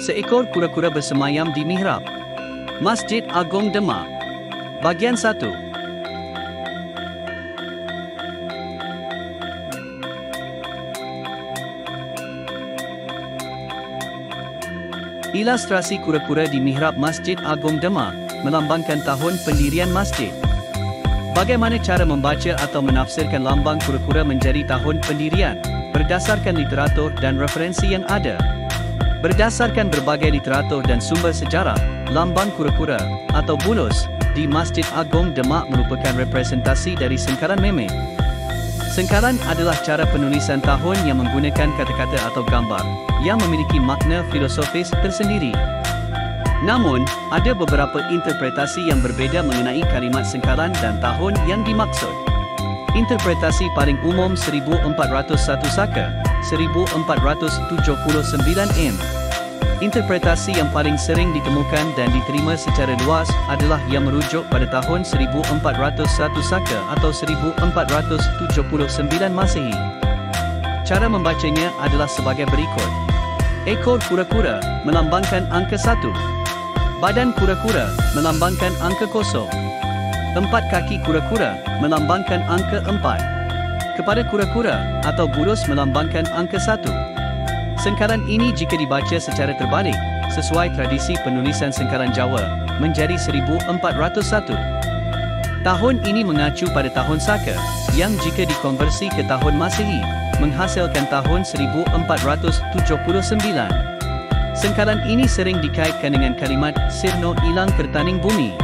Seekor kura-kura bersemayam di mihrab. Masjid Agung Demak. Bahagian 1. Ilustrasi kura-kura di mihrab Masjid Agung Demak melambangkan tahun pendirian masjid. Bagaimana cara membaca atau menafsirkan lambang kura-kura menjadi tahun pendirian? Berdasarkan literatur dan referensi yang ada. Berdasarkan berbagai literatur dan sumber sejarah, lambang kura-kura atau bulus di Masjid Agung Demak merupakan representasi dari sengkaran meme. Sengkaran adalah cara penulisan tahun yang menggunakan kata-kata atau gambar yang memiliki makna filosofis tersendiri. Namun, ada beberapa interpretasi yang berbeza mengenai kalimat sengkaran dan tahun yang dimaksud. Interpretasi paling umum 1401 Saka, 1479 M. Interpretasi yang paling sering ditemukan dan diterima secara luas adalah yang merujuk pada tahun 1401 Saka atau 1479 Masehi. Cara membacanya adalah sebagai berikut. Ekor kura-kura melambangkan angka 1. Badan kura-kura melambangkan angka 0. 4 kaki kura-kura melambangkan angka 4. Kepala kura-kura atau bulus melambangkan angka 1. Sengkaran ini jika dibaca secara terbalik, sesuai tradisi penulisan sengkaran Jawa, menjadi 1401. Tahun ini mengacu pada tahun Saka, yang jika dikonversi ke tahun Masehi, menghasilkan tahun 1479. Sengkaran ini sering dikaitkan dengan kalimat sirno ilang kertaning bumi,